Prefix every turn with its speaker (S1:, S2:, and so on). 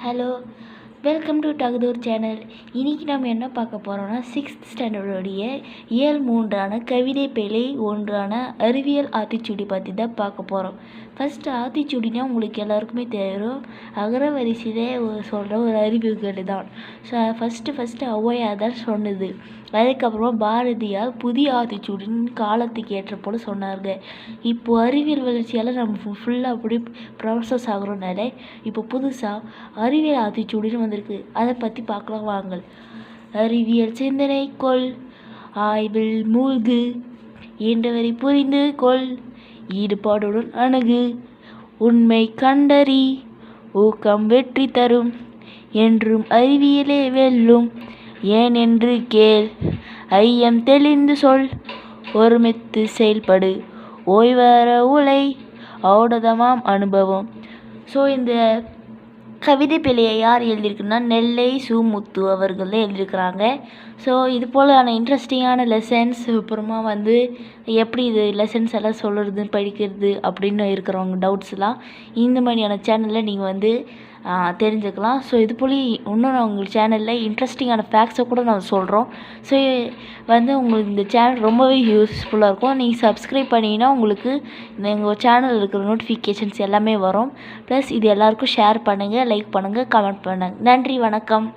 S1: Hello, welcome to டகுதூர் channel. இன்றைக்கி நம்ம என்ன பார்க்க போகிறோம்னா 6th ஸ்டாண்டர்டுடைய இயல் 3ஆன கவிதை பிழை 1ஆன அறிவியல் ஆத்திச்சூடி பற்றி தான் பார்க்க போகிறோம். ஃபஸ்ட்டு ஆத்திச்சூடினா உங்களுக்கு எல்லாருக்குமே தெரியும், அகர வரிசையிலே சொல்கிற ஒரு அறிவுகள் தான். ஸோ ஃபஸ்ட்டு ஔவையார் தான் சொன்னது. அதுக்கப்புறமா பாரதியார் புதிய ஆத்திச்சூடின்னு காலத்துக்கு ஏற்ற போல் சொன்னாங்க. இப்போது அறிவியல் வளர்ச்சியால் நம்ம ஃபுல்லாக அப்படி ப்ராசஸ் ஆகிறோம்னாலே இப்போ புதுசாக அறிவியல் ஆத்திச்சூடின்னு வந்திருக்கு. அதை பற்றி பார்க்கலாம் வாங்கள். அறிவியல் சிந்தனை கொள், ஆய்வில் மூழ்கு, இயன்றவரை புரிந்து கொள், ஈடுபாடுடன் அணுகு, உண்மை கண்டறி, ஊக்கம் வெற்றி தரும், என்றும் அறிவியலே வெல்லும், ஏன் என்று கேள், ஐயம் தெளிந்து சொல், ஒருமித்து செயல்படு, ஓய்வற உலை, ஔடதமாம் அனுபவம். ஸோ இந்த கவிதை பிழையை யார் எழுதியிருக்குன்னா நெல்லை சுமுத்து அவர்கள் தான் எழுதியிருக்கிறாங்க. ஸோ இது போலான இன்ட்ரெஸ்டிங்கான லெசன்ஸ், அப்புறமா எப்படி இது லெசன்ஸ் எல்லாம் சொல்கிறது படிக்கிறது அப்படின்னு இருக்கிறவங்க டவுட்ஸ்லாம் இந்த மாதிரியான சேனலில் நீங்கள் தெரிஞ்சுக்கலாம். ஸோ இது போல் இன்னும் நான் உங்கள் சேனலில் இன்ட்ரெஸ்டிங்கான ஃபேக்ட்ஸை கூட நான் சொல்கிறோம். ஸோ உங்களுக்கு இந்த சேனல் ரொம்பவே யூஸ்ஃபுல்லாக இருக்கும். நீங்கள் சப்ஸ்கிரைப் பண்ணிங்கன்னா உங்களுக்கு எங்கள் சேனலில் இருக்கிற நோட்டிஃபிகேஷன்ஸ் எல்லாமே வரும். ப்ளஸ் இது எல்லாருக்கும் ஷேர் பண்ணுங்கள், லைக் பண்ணுங்கள், கமெண்ட் பண்ணுங்கள். நன்றி, வணக்கம்.